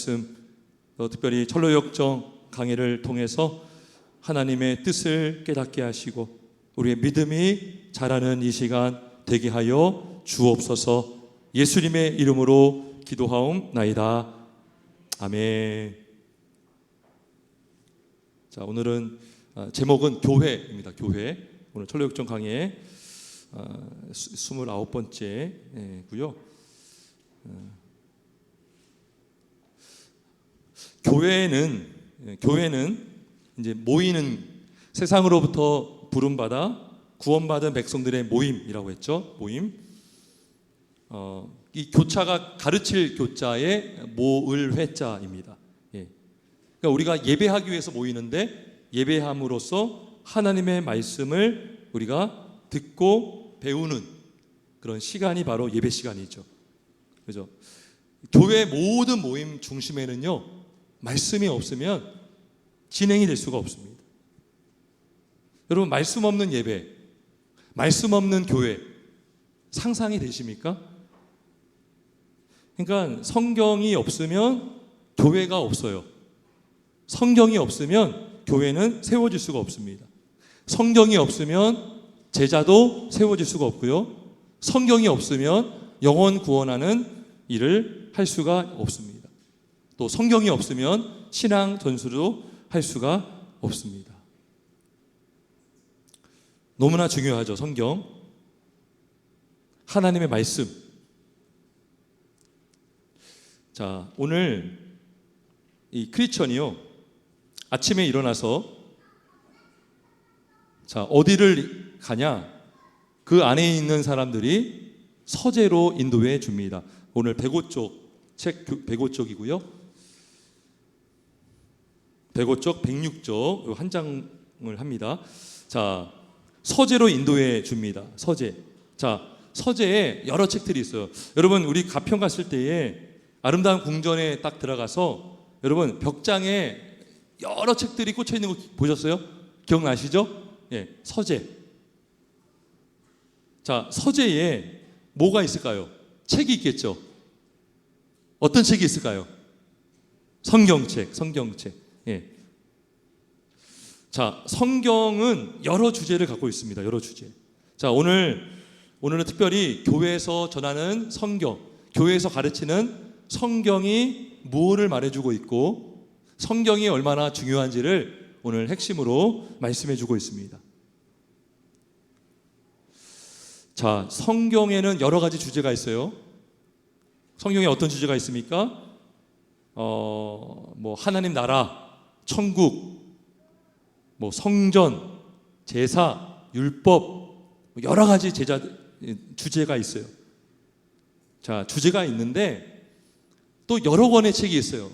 말씀, 특별히 철로역정 강해를 통해서 하나님의 뜻을 깨닫게 하시고 우리의 믿음이 자라는 이 시간 되게 하여 주옵소서. 예수님의 이름으로 기도하옵나이다. 아멘. 자, 오늘은 제목은 교회입니다. 교회. 오늘 철로역정 강해 29번째고요. 교회는 이제 모이는, 세상으로부터 부름받아 구원받은 백성들의 모임이라고 했죠. 모임. 이 교차가 가르칠 교자의 모을 회자입니다. 예. 그러니까 우리가 예배하기 위해서 모이는데 예배함으로써 하나님의 말씀을 우리가 듣고 배우는 그런 시간이 바로 예배 시간이죠. 그죠? 교회 모든 모임 중심에는요, 말씀이 없으면 진행이 될 수가 없습니다. 여러분, 말씀 없는 예배, 말씀 없는 교회 상상이 되십니까? 그러니까 성경이 없으면 교회가 없어요. 성경이 없으면 교회는 세워질 수가 없습니다. 성경이 없으면 제자도 세워질 수가 없고요. 성경이 없으면 영혼 구원하는 일을 할 수가 없습니다. 또 성경이 없으면 신앙 전수도 할 수가 없습니다. 너무나 중요하죠. 성경, 하나님의 말씀. 자, 오늘 이 크리스천이요, 아침에 일어나서 자, 어디를 가냐? 그 안에 있는 사람들이 서재로 인도해 줍니다. 오늘 105쪽, 책 105쪽이고요. 105쪽, 106쪽 한 장을 합니다. 자, 서재로 인도해 줍니다. 서재. 자, 서재에 여러 책들이 있어요. 여러분, 우리 가평 갔을 때에 아름다운 궁전에 딱 들어가서 여러분 벽장에 여러 책들이 꽂혀 있는 거 보셨어요? 기억나시죠? 예, 서재. 자, 서재에 뭐가 있을까요? 책이 있겠죠. 어떤 책이 있을까요? 성경책, 성경책. 예. 자, 성경은 여러 주제를 갖고 있습니다. 여러 주제. 자, 오늘은 특별히 교회에서 전하는 성경, 교회에서 가르치는 성경이 무엇을 말해주고 있고 성경이 얼마나 중요한지를 오늘 핵심으로 말씀해주고 있습니다. 자, 성경에는 여러 가지 주제가 있어요. 성경에 어떤 주제가 있습니까? 뭐 하나님 나라, 천국, 뭐 성전, 제사, 율법, 여러 가지 주제가 있어요. 자, 주제가 있는데 또 여러 권의 책이 있어요.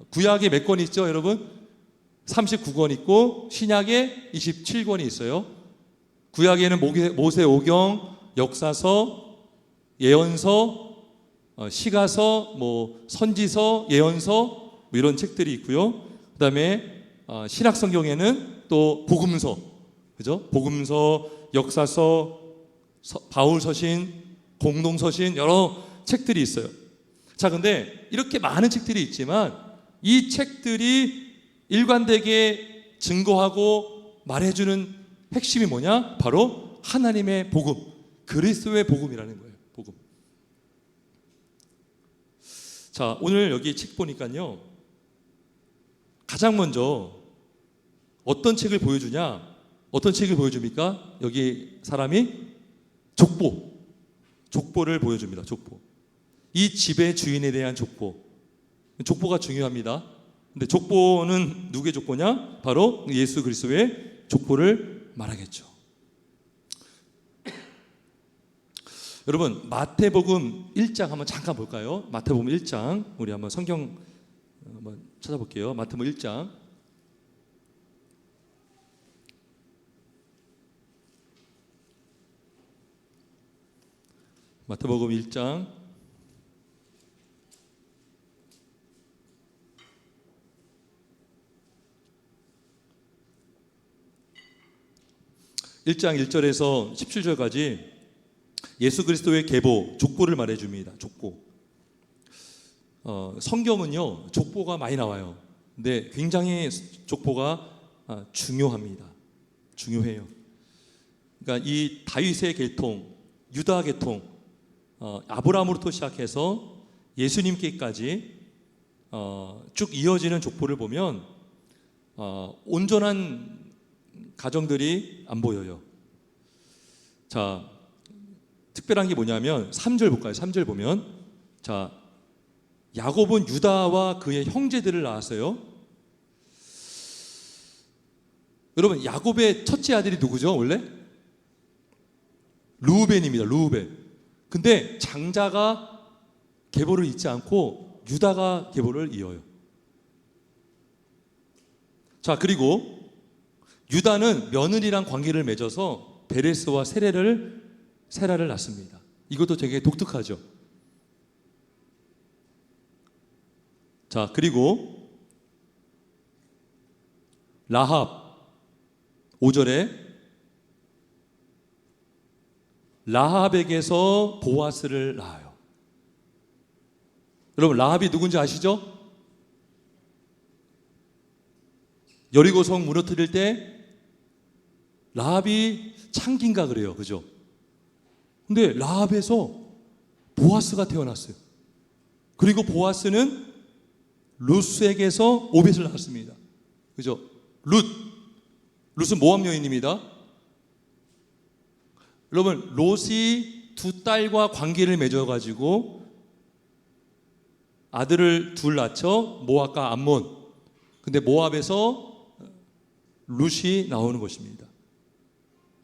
구약에 몇 권 있죠, 여러분? 39권 있고 신약에 27권이 있어요. 구약에는 모세오경, 역사서, 예언서, 시가서, 뭐 선지서, 예언서 뭐 이런 책들이 있고요. 그다음에 신약 성경에는 또 복음서, 그죠? 복음서, 역사서, 바울 서신, 공동 서신 여러 책들이 있어요. 자, 근데 이렇게 많은 책들이 있지만 이 책들이 일관되게 증거하고 말해주는 핵심이 뭐냐? 바로 하나님의 복음, 그리스도의 복음이라는 거예요. 복음. 자, 오늘 여기 책 보니까요, 가장 먼저 어떤 책을 보여주냐? 어떤 책을 보여줍니까? 여기 사람이 족보를 보여줍니다. 족보. 이 집의 주인에 대한 족보가 중요합니다. 근데 족보는 누구의 족보냐? 바로 예수 그리스도의 족보를 말하겠죠. 여러분, 마태복음 1장 한번 잠깐 볼까요? 마태복음 1장, 우리 한번 성경 한번 찾아볼게요. 마태복음 1장. 마태복음 1장 1장 1절에서 17절까지 예수 그리스도의 계보, 족보를 말해줍니다. 족보. 성경은요 족보가 많이 나와요. 근데 굉장히 족보가 중요합니다. 중요해요. 그러니까 이 다윗의 계통, 유다 계통, 아브라함으로부터 시작해서 예수님께까지 쭉 이어지는 족보를 보면 온전한 가정들이 안 보여요. 자, 특별한 게 뭐냐면 3절 볼까요? 3절 보면 자, 야곱은 유다와 그의 형제들을 낳았어요. 여러분, 야곱의 첫째 아들이 누구죠? 원래? 르우벤입니다. 르우벤. 근데 장자가 계보를 잇지 않고 유다가 계보를 이어요. 자, 그리고 유다는 며느리랑 관계를 맺어서 베레스와 세라를 낳습니다. 이것도 되게 독특하죠. 자, 그리고 라합 5절에 라합에게서 보아스를 낳아요. 여러분, 라합이 누군지 아시죠? 여리고성 무너뜨릴 때 라합이 창기인가 그래요. 그죠? 근데 라합에서 보아스가 태어났어요. 그리고 보아스는 룻에게서 오벳을 낳았습니다. 그죠? 룻은 모압 여인입니다. 여러분, 롯이 두 딸과 관계를 맺어가지고 아들을 둘 낳죠. 모압과 암몬. 근데 모압에서 룻이 나오는 것입니다.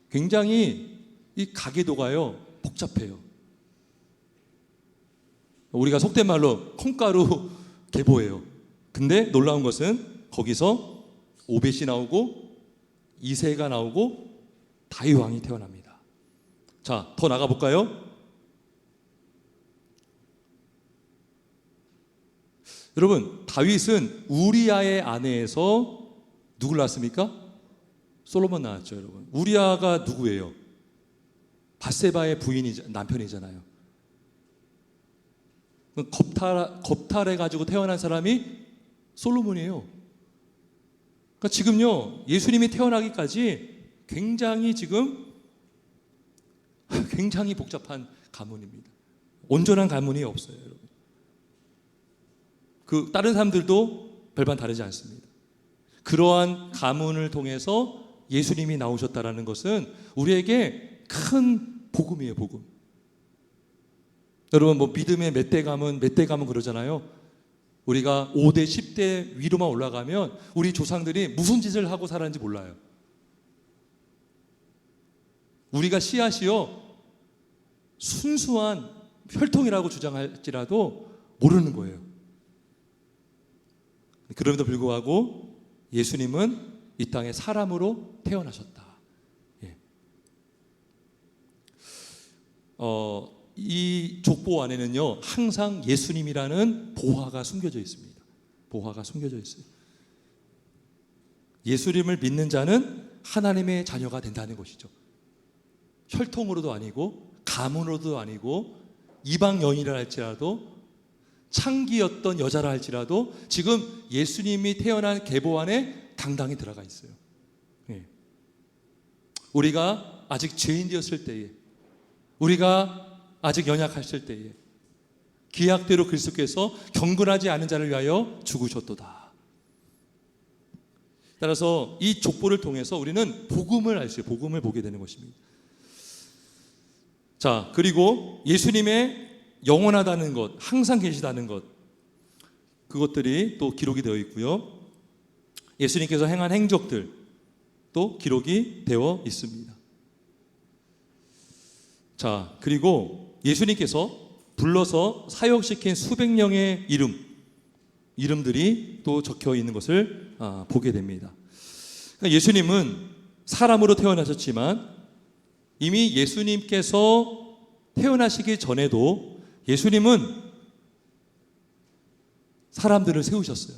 굉장히 이 가계도가요 복잡해요. 우리가 속된 말로 콩가루 계보예요. 근데 놀라운 것은 거기서 오벳이 나오고 이새가 나오고 다윗 왕이 태어납니다. 자, 더 나가 볼까요? 여러분, 다윗은 우리아의 아내에서 누굴 낳았습니까? 솔로몬 낳았죠, 여러분. 우리아가 누구예요? 밧세바의 남편이잖아요. 겁탈해가지고 태어난 사람이 솔로몬이에요. 그러니까 지금요, 예수님이 태어나기까지 굉장히 복잡한 가문입니다. 온전한 가문이 없어요, 여러분. 다른 사람들도 별반 다르지 않습니다. 그러한 가문을 통해서 예수님이 나오셨다라는 것은 우리에게 큰 복음이에요, 복음. 여러분, 뭐 믿음의 몇 대 가문 그러잖아요. 우리가 5대, 10대 위로만 올라가면 우리 조상들이 무슨 짓을 하고 살았는지 몰라요. 우리가 씨앗이요, 순수한 혈통이라고 주장할지라도 모르는 거예요. 그럼에도 불구하고 예수님은 이 땅에 사람으로 태어나셨다. 예. 이 족보 안에는요 항상 예수님이라는 보화가 숨겨져 있습니다. 보화가 숨겨져 있어요. 예수님을 믿는 자는 하나님의 자녀가 된다는 것이죠. 혈통으로도 아니고 가문으로도 아니고 이방 여인이라 할지라도 창기였던 여자라 할지라도 지금 예수님이 태어난 계보 안에 당당히 들어가 있어요. 예. 우리가 아직 죄인 되었을 때에, 우리가 아직 연약했을 때에 기약대로 그리스도께서 경건하지 않은 자를 위하여 죽으셨도다. 따라서 이 족보를 통해서 우리는 복음을 알 수 있어요. 복음을 보게 되는 것입니다. 자, 그리고 예수님의 영원하다는 것, 항상 계시다는 것, 그것들이 또 기록이 되어 있고요. 예수님께서 행한 행적들 또 기록이 되어 있습니다. 자, 그리고 예수님께서 불러서 사역시킨 수백 명의 이름들이 또 적혀 있는 것을 보게 됩니다. 그러니까 예수님은 사람으로 태어나셨지만 이미 예수님께서 태어나시기 전에도 예수님은 사람들을 세우셨어요.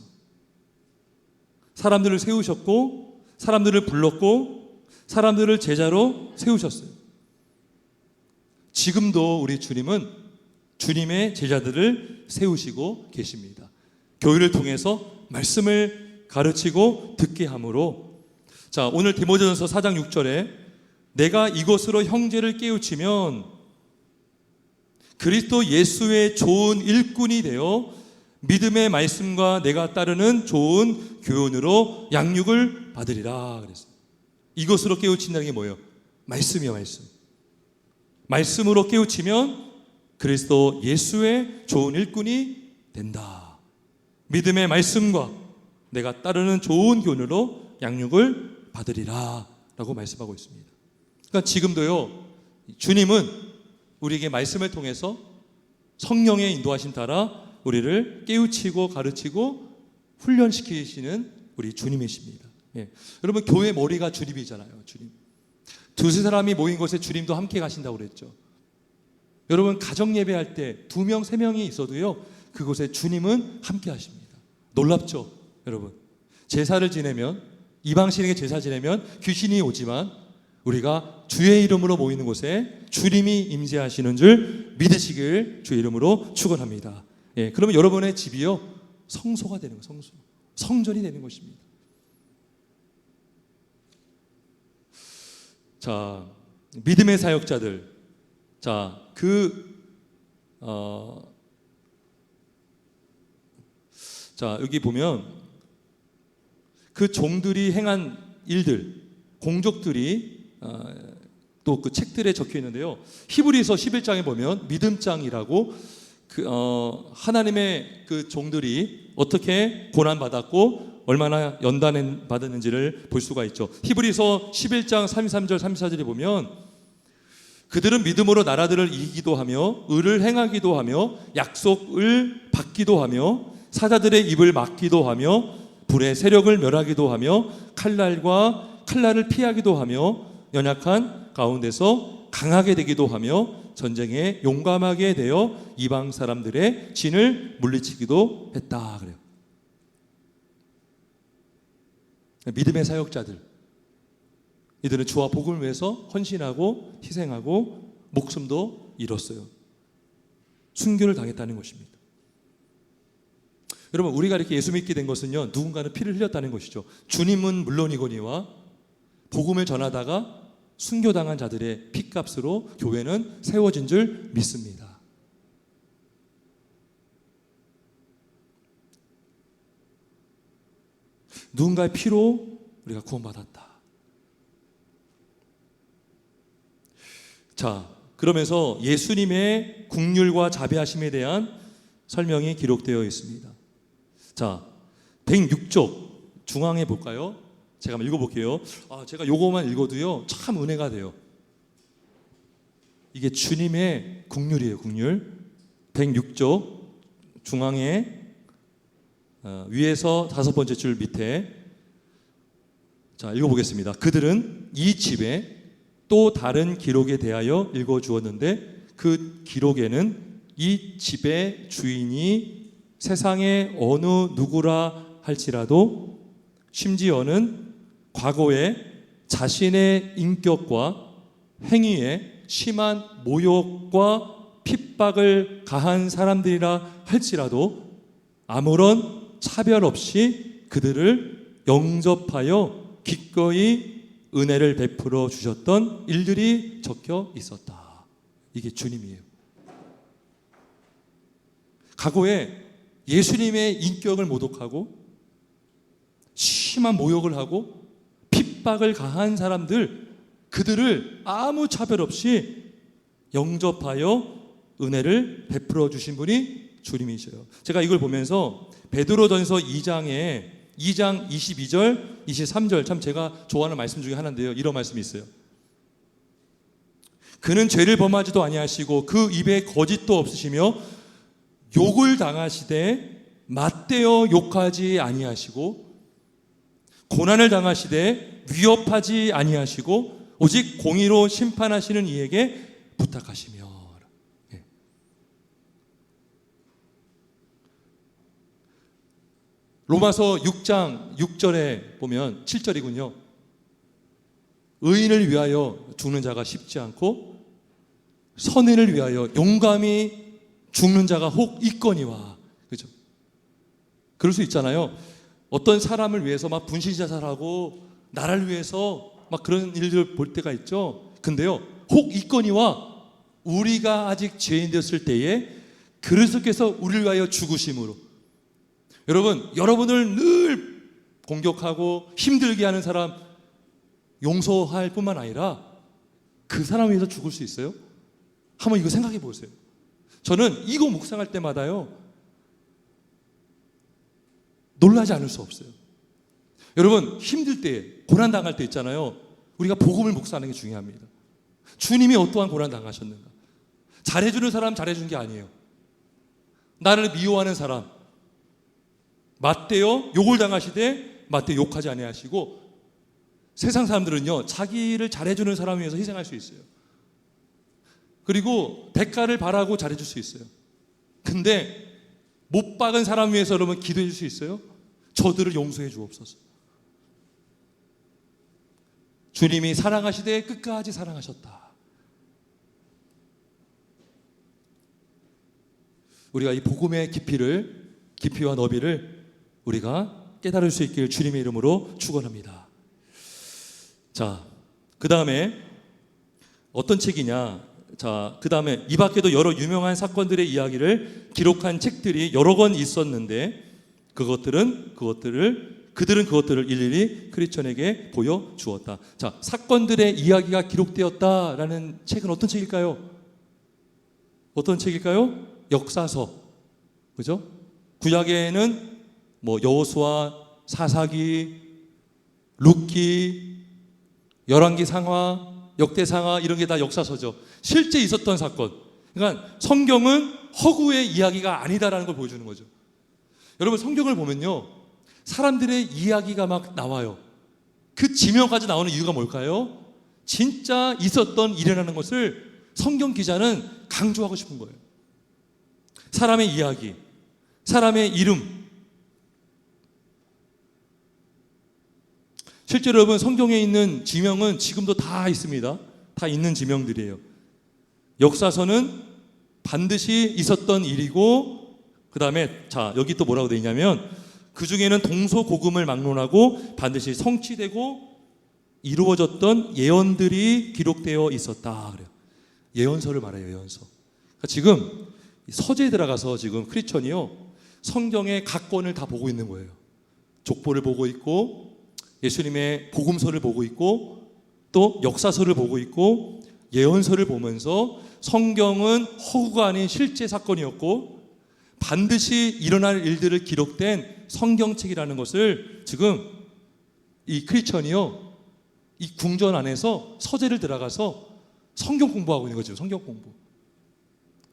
사람들을 세우셨고 사람들을 불렀고 사람들을 제자로 세우셨어요. 지금도 우리 주님은 주님의 제자들을 세우시고 계십니다. 교회를 통해서 말씀을 가르치고 듣게 함으로, 자, 오늘 디모데전서 4장 6절에 내가 이것으로 형제를 깨우치면 그리스도 예수의 좋은 일꾼이 되어 믿음의 말씀과 내가 따르는 좋은 교훈으로 양육을 받으리라 그랬어요. 이것으로 깨우친다는 게 뭐예요? 말씀이요, 말씀. 말씀으로 깨우치면 그리스도 예수의 좋은 일꾼이 된다. 믿음의 말씀과 내가 따르는 좋은 교훈으로 양육을 받으리라 라고 말씀하고 있습니다. 그러니까 지금도요, 주님은 우리에게 말씀을 통해서 성령의 인도하심 따라 우리를 깨우치고 가르치고 훈련시키시는 우리 주님이십니다. 예. 여러분, 교회 머리가 주님이잖아요. 주님. 두세 사람이 모인 곳에 주님도 함께 가신다고 그랬죠. 여러분, 가정 예배할 때 2명, 3명이 있어도요, 그곳에 주님은 함께 하십니다. 놀랍죠, 여러분. 제사를 지내면, 이방신에게 제사 지내면 귀신이 오지만 우리가 주의 이름으로 모이는 곳에 주님이 임재하시는 줄 믿으시길 주의 이름으로 축원합니다. 예, 그러면 여러분의 집이요, 성소가 되는 거예요. 성소. 성전이 되는 것입니다. 자, 믿음의 사역자들. 자, 자, 여기 보면 그 종들이 행한 일들, 공적들이 또 그 책들에 적혀 있는데요. 히브리서 11장에 보면 믿음장이라고 하나님의 그 종들이 어떻게 고난받았고 얼마나 연단 받았는지를 볼 수가 있죠. 히브리서 11장 33절 34절에 보면 그들은 믿음으로 나라들을 이기기도 하며 의를 행하기도 하며 약속을 받기도 하며 사자들의 입을 막기도 하며 불의 세력을 멸하기도 하며 칼날을 피하기도 하며 연약한 가운데서 강하게 되기도 하며 전쟁에 용감하게 되어 이방 사람들의 진을 물리치기도 했다 그래요. 믿음의 사역자들, 이들은 주와 복음을 위해서 헌신하고 희생하고 목숨도 잃었어요. 순교를 당했다는 것입니다. 여러분, 우리가 이렇게 예수 믿게 된 것은요, 누군가는 피를 흘렸다는 것이죠. 주님은 물론이거니와 복음을 전하다가 순교당한 자들의 피값으로 교회는 세워진 줄 믿습니다. 누군가의 피로 우리가 구원받았다. 자, 그러면서 예수님의 긍휼과 자비하심에 대한 설명이 기록되어 있습니다. 자, 106쪽 중앙에 볼까요? 제가 한번 읽어볼게요. 제가 요거만 읽어도요, 참 은혜가 돼요. 이게 주님의 긍휼이에요, 긍휼. 106쪽 중앙에 위에서 5번째 줄 밑에, 자, 읽어보겠습니다. 그들은 이 집에 또 다른 기록에 대하여 읽어주었는데 그 기록에는 이 집의 주인이 세상의 어느 누구라 할지라도 심지어는 과거에 자신의 인격과 행위에 심한 모욕과 핍박을 가한 사람들이라 할지라도 아무런 차별 없이 그들을 영접하여 기꺼이 은혜를 베풀어 주셨던 일들이 적혀 있었다. 이게 주님이에요. 과거에 예수님의 인격을 모독하고 심한 모욕을 하고 핍박을 가한 사람들, 그들을 아무 차별 없이 영접하여 은혜를 베풀어 주신 분이 주님이셔요. 제가 이걸 보면서 베드로전서 2장 22절, 23절, 참 제가 좋아하는 말씀 중에 하나인데요. 이런 말씀이 있어요. 그는 죄를 범하지도 아니하시고 그 입에 거짓도 없으시며 욕을 당하시되 맞대어 욕하지 아니하시고 고난을 당하시되 위협하지 아니하시고 오직 공의로 심판하시는 이에게 부탁하시며. 예. 로마서 6장 6절에 보면 7절이군요. 의인을 위하여 죽는 자가 쉽지 않고 선인을 위하여 용감히 죽는 자가 혹 있거니와. 그죠? 그럴 수 있잖아요. 어떤 사람을 위해서 막 분신자살하고 나라를 위해서 막 그런 일들을 볼 때가 있죠. 근데요, 혹 있거니와 우리가 아직 죄인 되었을 때에 그리스도께서 우리를 위하여 죽으심으로. 여러분, 여러분을 늘 공격하고 힘들게 하는 사람 용서할 뿐만 아니라 그 사람을 위해서 죽을 수 있어요? 한번 이거 생각해 보세요. 저는 이거 묵상할 때마다요, 놀라지 않을 수 없어요. 여러분, 힘들 때, 고난 당할 때 있잖아요. 우리가 복음을 묵상하는 게 중요합니다. 주님이 어떠한 고난 당하셨는가? 잘해주는 사람 잘해준 게 아니에요. 나를 미워하는 사람, 맞대어 욕을 당하시되 맞대어 욕하지 아니하시고, 세상 사람들은요, 자기를 잘해주는 사람을 위해서 희생할 수 있어요. 그리고 대가를 바라고 잘해줄 수 있어요. 근데 못 박은 사람 위해서 여러분 기도해 줄 수 있어요? 저들을 용서해 주옵소서. 주님이 사랑하시되 끝까지 사랑하셨다. 우리가 이 복음의 깊이와 너비를 우리가 깨달을 수 있길 주님의 이름으로 축원합니다. 자, 그 다음에 어떤 책이냐? 자, 그 다음에 이 밖에도 여러 유명한 사건들의 이야기를 기록한 책들이 여러 권 있었는데 그들은 그것들을 일일이 크리스천에게 보여주었다. 자, 사건들의 이야기가 기록되었다라는 책은 어떤 책일까요? 어떤 책일까요? 역사서. 그죠? 구약에는 뭐 여호수아, 사사기, 룻기, 열왕기 상하, 역대상하 이런 게 다 역사서죠. 실제 있었던 사건. 그러니까 성경은 허구의 이야기가 아니다라는 걸 보여주는 거죠. 여러분, 성경을 보면요, 사람들의 이야기가 막 나와요. 그 지명까지 나오는 이유가 뭘까요? 진짜 있었던 일이라는 것을 성경 기자는 강조하고 싶은 거예요. 사람의 이야기, 사람의 이름. 실제로 여러분, 성경에 있는 지명은 지금도 다 있습니다. 다 있는 지명들이에요. 역사서는 반드시 있었던 일이고, 그 다음에 자, 여기 또 뭐라고 되어 있냐면 그 중에는 동서고금을 막론하고 반드시 성취되고 이루어졌던 예언들이 기록되어 있었다 그래요. 예언서를 말해요. 예언서. 그러니까 지금 서재에 들어가서 지금 크리스천이요, 성경의 각 권을 다 보고 있는 거예요. 족보를 보고 있고, 예수님의 복음서를 보고 있고, 또 역사서를 보고 있고, 예언서를 보면서 성경은 허구가 아닌 실제 사건이었고 반드시 일어날 일들을 기록된 성경책이라는 것을 지금 이 크리스천이요, 이 궁전 안에서 서재를 들어가서 성경 공부하고 있는 거죠. 성경 공부.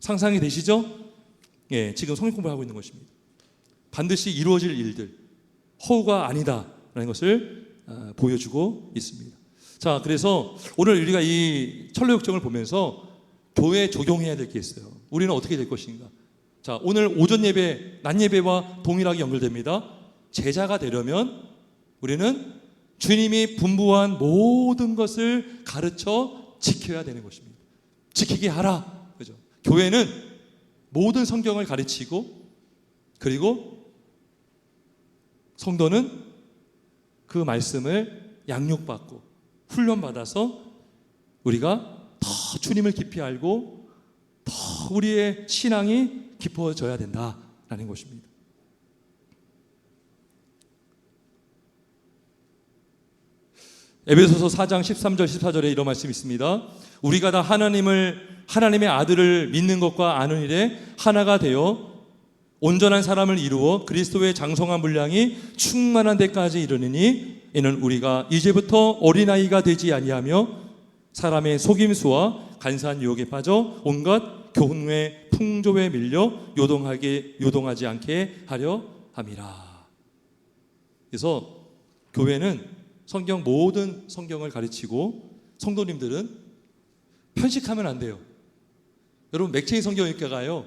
상상이 되시죠? 예, 지금 성경 공부하고 있는 것입니다. 반드시 이루어질 일들, 허구가 아니다라는 것을 보여주고 있습니다. 자, 그래서 오늘 우리가 이 철로역정을 보면서 교회에 적용해야 될 게 있어요. 우리는 어떻게 될 것인가? 자, 오늘 오전 예배, 낮 예배와 동일하게 연결됩니다. 제자가 되려면 우리는 주님이 분부한 모든 것을 가르쳐 지켜야 되는 것입니다. 지키게 하라. 그죠? 교회는 모든 성경을 가르치고, 그리고 성도는 그 말씀을 양육받고 훈련받아서 우리가 더 주님을 깊이 알고 더 우리의 신앙이 깊어져야 된다라는 것입니다. 에베소서 4장 13절 14절에 이런 말씀이 있습니다. 우리가 다 하나님의 아들을 믿는 것과 아는 일에 하나가 되어 온전한 사람을 이루어 그리스도의 장성한 분량이 충만한 데까지 이르느니, 이는 우리가 이제부터 어린아이가 되지 아니하며 사람의 속임수와 간사한 유혹에 빠져 온갖 교훈의 풍조에 밀려 요동하지 않게 하려 함이라. 그래서 교회는 모든 성경을 가르치고, 성도님들은 편식하면 안 돼요. 여러분, 맥체인 성경일가가요,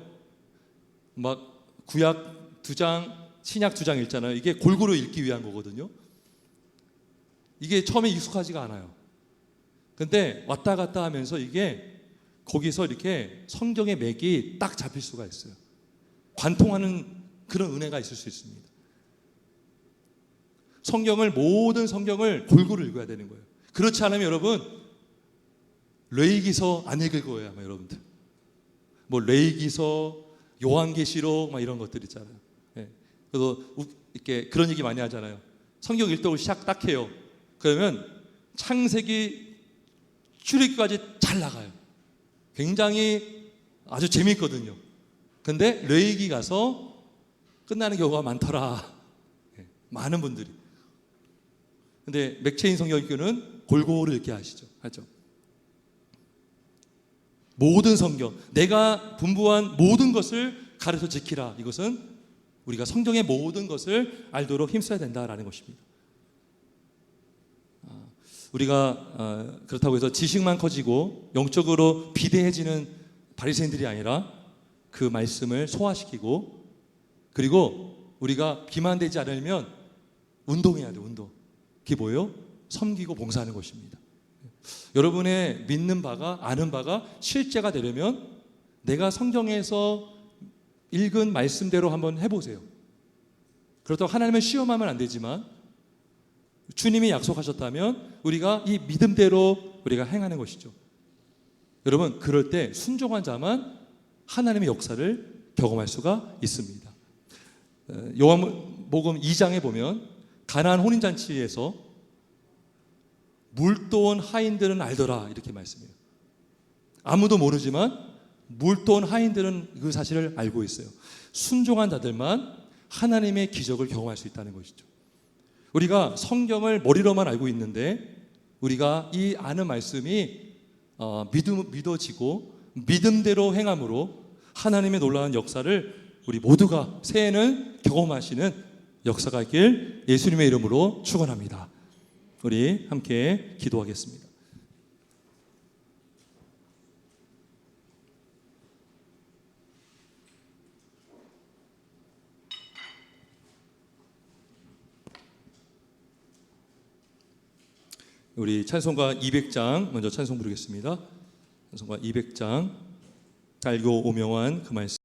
막 구약 2장, 신약 2장 읽잖아요. 이게 골고루 읽기 위한 거거든요. 이게 처음에 익숙하지가 않아요. 근데 왔다 갔다 하면서 이게 거기서 이렇게 성경의 맥이 딱 잡힐 수가 있어요. 관통하는 그런 은혜가 있을 수 있습니다. 모든 성경을 골고루 읽어야 되는 거예요. 그렇지 않으면 여러분 레위기서 안 읽을 거예요, 아마 여러분들. 뭐 레위기서, 요한계시록 막 이런 것들 있잖아요. 예. 그래서 이렇게 그런 얘기 많이 하잖아요. 성경 읽다고 시작 딱 해요. 그러면 창세기 출애굽까지 잘 나가요. 굉장히 아주 재미있거든요. 근데 레위기 가서 끝나는 경우가 많더라. 예. 많은 분들이. 근데 맥체인 성경학교는 골고루 읽게 하죠. 모든 성경, 내가 분부한 모든 것을 가르쳐 지키라. 이것은 우리가 성경의 모든 것을 알도록 힘써야 된다라는 것입니다. 우리가 그렇다고 해서 지식만 커지고 영적으로 비대해지는 바리새인들이 아니라 그 말씀을 소화시키고, 그리고 우리가 비만되지 않으면 운동해야 돼요. 운동. 그게 뭐예요? 섬기고 봉사하는 것입니다. 여러분의 믿는 바가, 아는 바가 실제가 되려면 내가 성경에서 읽은 말씀대로 한번 해보세요. 그렇다고 하나님을 시험하면 안 되지만 주님이 약속하셨다면 우리가 이 믿음대로 우리가 행하는 것이죠. 여러분, 그럴 때 순종한 자만 하나님의 역사를 경험할 수가 있습니다. 요한복음 2장에 보면 가나안 혼인잔치에서 물도온 하인들은 알더라 이렇게 말씀해요. 아무도 모르지만 물도온 하인들은 그 사실을 알고 있어요. 순종한 자들만 하나님의 기적을 경험할 수 있다는 것이죠. 우리가 성경을 머리로만 알고 있는데 우리가 이 아는 말씀이 믿어지고 믿음대로 행함으로 하나님의 놀라운 역사를 우리 모두가 새해는 경험하시는 역사가 있길 예수님의 이름으로 축원합니다. 우리 함께 기도하겠습니다. 우리 찬송가 200장 먼저 찬송 부르겠습니다. 찬송가 200장 달고 오명한 그 말씀.